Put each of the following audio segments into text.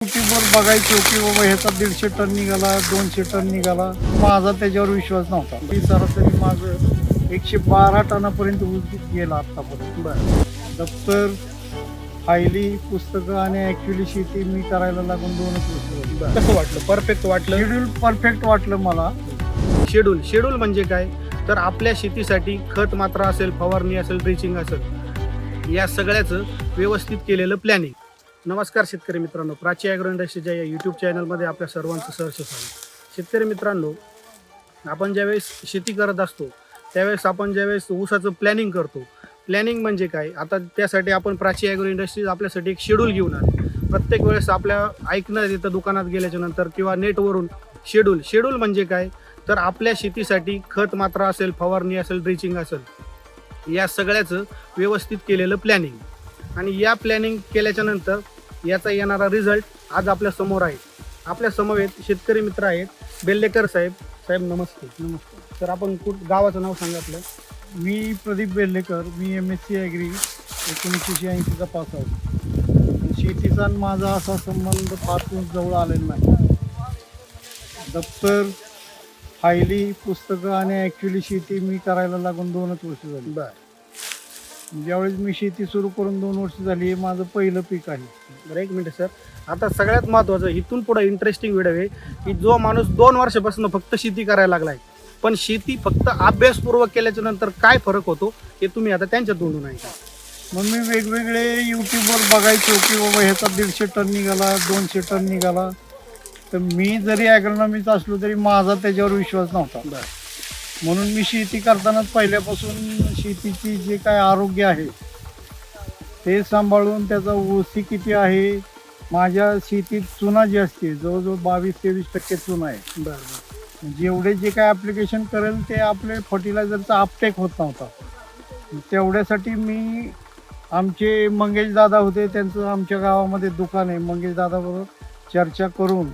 युट्यूबवर बघायचो की बाबा ह्याचा 150 टन निघाला, 200 टन निघाला. माझा त्याच्यावर विश्वास नव्हता. मी सरासरी माझं 112 टनापर्यंत ऊस गेला आतापर्यंत. दप्तर, फायली, पुस्तकं आणि ऍक्च्युली शेती मी करायला लागून 2 वर्ष झाली. कसं वाटलं? परफेक्ट वाटलं? शेड्यूल परफेक्ट वाटलं मला. शेड्यूल म्हणजे काय? तर आपल्या शेतीसाठी खत मात्रा असेल, फवारणी असेल, ड्रिचिंग असेल, या सगळ्याचं व्यवस्थित केलेलं प्लॅनिंग. नमस्कार शेतकरी मित्रांनो, प्राची ॲग्रो इंडस्ट्रीच्या या यूट्यूब चॅनलमध्ये आपल्या सर्वांचं सहर्ष स्वागत. शेतकरी मित्रांनो, आपण ज्यावेळेस शेती करत असतो त्यावेळेस आपण ज्यावेळेस ऊसाचं प्लॅनिंग करतो, प्लॅनिंग म्हणजे काय? आता त्यासाठी आपण प्राची ॲग्रो इंडस्ट्रीज आपल्यासाठी एक शेड्यूल घेऊन आले. प्रत्येक वेळेस आपल्या ऐकण्यात येतं दुकानात गेल्याच्या नंतर किंवा नेटवरून शेड्यूल म्हणजे काय? तर आपल्या शेतीसाठी खत मात्रा असेल, फवारणी असेल, ड्रिचिंग असेल, या सगळ्याचं व्यवस्थित केलेलं प्लॅनिंग. आणि या प्लॅनिंग केल्याच्या नंतर याचा येणारा रिझल्ट आज आपल्या समोर आहे. आपल्या समवेत शेतकरी मित्र आहेत, बेल्लेकर साहेब. साहेब नमस्ते. नमस्कार. तर आपण गावाचं नाव सांगा आपलं. मी प्रदीप बेल्लेकर. मी MSc ॲग्री 1980चा पास आउट. शेतीचा आणि माझा असा संबंध फार जवळ आलेला नाही. दप्तर, फायली, पुस्तकं आणि ॲक्च्युली शेती मी करायला लागून 2 वर्ष झाली. ज्यावेळेस मी शेती सुरू करून 2 वर्ष झाली, हे माझं पहिलं पीक आहे. बरं, एक मिनिट सर. आता सगळ्यात महत्त्वाचं इथून पुढे इंटरेस्टिंग व्हिडिओ आहे की जो माणूस 2 वर्षापासून फक्त शेती करायला लागलाय, पण शेती फक्त अभ्यासपूर्वक केल्याच्या नंतर काय फरक होतो हे तुम्ही आता त्यांच्या तोंडून ऐका. मग मी वेगवेगळे यूट्यूबवर बघायचो की बाबा ह्याचा 150 टन निघाला, 200 टन निघाला. तर मी जरी ॲग्रोनॉमीचा असलो तरी माझा त्याच्यावर विश्वास नव्हता. म्हणून मी शेती करतानाच पहिल्यापासून शेतीची जे काय आरोग्य आहे ते सांभाळून त्याचा ओसी किती आहे. माझ्या शेतीत चुना जी असते जवळजवळ 22-23% चुना आहे. जेवढे जे काय ॲप्लिकेशन करेल ते आपले फर्टिलायझरचा अपटेक होत नव्हता. तेवढ्यासाठी मी आमचे मंगेश दादा होते, त्यांचं आमच्या गावामध्ये दुकान आहे. मंगेश दादाबरोबर चर्चा करून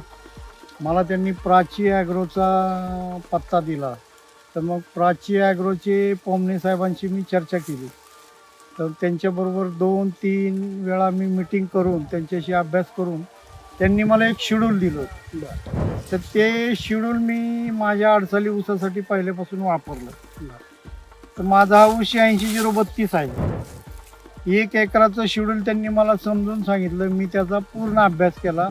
मला त्यांनी प्राची ॲग्रोचा पत्ता दिला. तर मग प्राची ॲग्रोचे पोमणे साहेबांशी मी चर्चा केली. तर त्यांच्याबरोबर 2-3 वेळा मी मीटिंग करून त्यांच्याशी अभ्यास करून त्यांनी मला एक शेड्यूल दिलं. तर ते शेड्यूल मी माझ्या अडचणी ऊसासाठी पहिल्यापासून वापरलं. तर माझा हा ऊस 80-032 आहे. 1 एकराचं शेड्यूल त्यांनी मला समजून सांगितलं. मी त्याचा पूर्ण अभ्यास केला.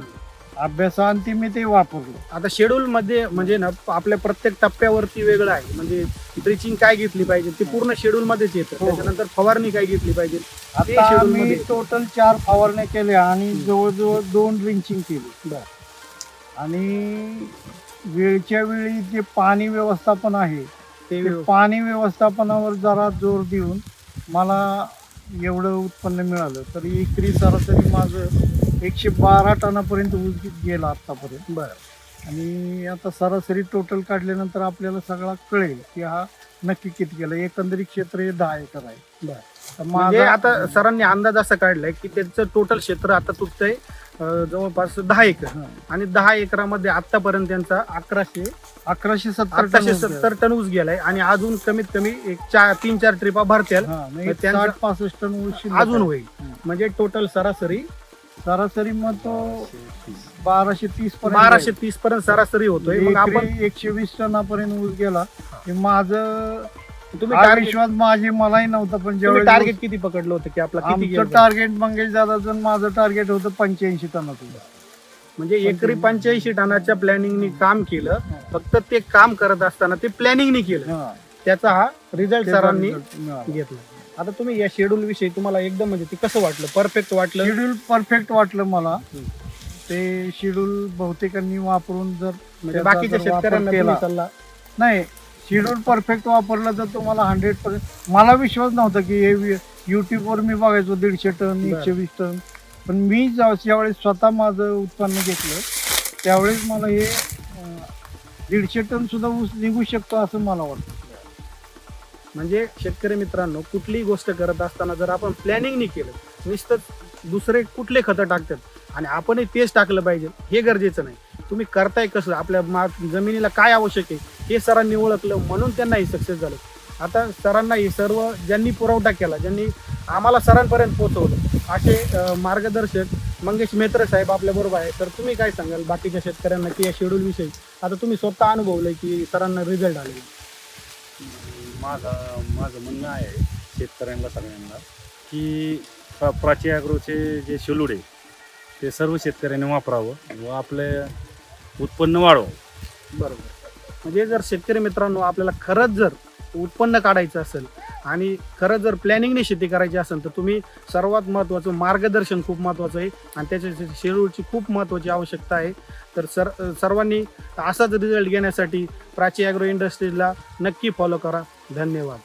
अभ्यासाअंती मी ते वापरलो. आता शेड्यूल मध्ये म्हणजे ना आपल्या प्रत्येक टप्प्यावरती वेगळं आहे. म्हणजे ड्रिचिंग काय घेतली पाहिजे ते पूर्ण शेड्यूल मध्येच येतं. त्याच्यानंतर फवारणी काय घेतली पाहिजे ते आता शेड्यूल मी मध्ये. टोटल 4 फवारण्या केल्या आणि जवळजवळ 2 ड्रिंचिंग केली. आणि वेळच्या वेळी जे पाणी व्यवस्थापन आहे ते पाणी व्यवस्थापनावर जरा जोर देऊन मला एवढं उत्पन्न मिळालं. तर एकरी सरासरी माझं 112 टनापर्यंत ऊस गेला आत्तापर्यंत. आणि आता सरासरी टोटल काढल्यानंतर आपल्याला सगळा कळेल की हा नक्की किती गेला. एकंदरीत क्षेत्र हे 10 एकर आहे. तर म्हणजे आता सरांनी अंदाज असा काढलाय की त्यांचं टोटल क्षेत्र आता तुटतंय जवळपास 10 एकर. आणि 10 एकरामध्ये आतापर्यंत त्यांचा 1170 टन ऊस गेलाय. आणि अजून कमीत कमी एक 3-4 ट्रिपा भरतील, 60-65 टन ऊस अजून होईल. म्हणजे टोटल सरासरी मग तो 1230 पर्यंत सरासरी होतोय. मग आपण 120 टनापर्यंत ऊस गेला. हे माझं तुम्ही हा विश्वास मलाही नव्हता. पण जेवढं टार्गेट किती पकडलं होतं की आपला किती आमचं टार्गेट मंगेश दादाचं माझं टार्गेट होतं 85 टनाचं. म्हणजे एकरी 85 टनाच्या प्लॅनिंगनी काम केलं. फक्त ते काम करत असताना ते प्लॅनिंगनी केलं. त्याचा हा रिझल्ट सरांनी घेतला. आता तुम्ही या शेड्यूल विषयी तुम्हाला एकदम म्हणजे ते कसं वाटलं? परफेक्ट वाटलं? शेड्यूल परफेक्ट वाटलं मला. ते शेड्यूल बहुतेकांनी वापरून जर म्हणजे बाकीच्या शेतकऱ्यांना तुम्ही सल्ला नाही, शेड्यूल परफेक्ट वापरलं तर तुम्हाला 100%. मला विश्वास नव्हता की हे युट्यूबवर मी बघायचो 150 टन 120 टन. पण मी ज्यावेळेस स्वतः माझं उत्पन्न घेतलं त्यावेळेस मला हे 150 टन सुद्धा ऊस निघू शकतो असं मला वाटतं. म्हणजे शेतकरी मित्रांनो, कुठलीही गोष्ट करत असताना जर आपण प्लॅनिंग नाही केलं, नुसतं दुसरे कुठले खतं टाकतात आणि आपणही तेच टाकलं पाहिजे हे गरजेचं नाही. तुम्ही करताय कसं, आपल्या जमिनीला काय आवश्यक आहे हे सरांनी ओळखलं म्हणून त्यांना हे सक्सेस झालं. आता सरांना हे सर्व ज्यांनी पुरवठा केला, ज्यांनी आम्हाला सरांपर्यंत पोहोचवलं, असे मार्गदर्शक मंगेश मेत्र साहेब आपल्या बरोबर आहे. तर तुम्ही काय सांगाल बाकीच्या शेतकऱ्यांना की या शेड्यूल विषयी? आता तुम्ही स्वतः अनुभवलंय की सरांना रिझल्ट आले. माझं म्हणणं आहे शेतकऱ्यांना सगळ्यांना की प्राची ॲग्रोचे जे शेड्यूल आहे ते सर्व शेतकऱ्यांनी वापरावं व आपले उत्पन्न वाढवावं. बरोबर. म्हणजे जर शेतकरी मित्रांनो आपल्याला खरंच जर उत्पन्न काढायचं असेल आणि खरंच जर प्लॅनिंगने शेती करायची असेल तर तुम्ही सर्वात महत्त्वाचं मार्गदर्शन खूप महत्त्वाचं आहे आणि त्याच्या शेड्यूलची खूप महत्त्वाची आवश्यकता आहे. तर सर्वांनी असाच रिझल्ट घेण्यासाठी प्राची ॲग्रो इंडस्ट्रीजला नक्की फॉलो करा. धन्यवाद.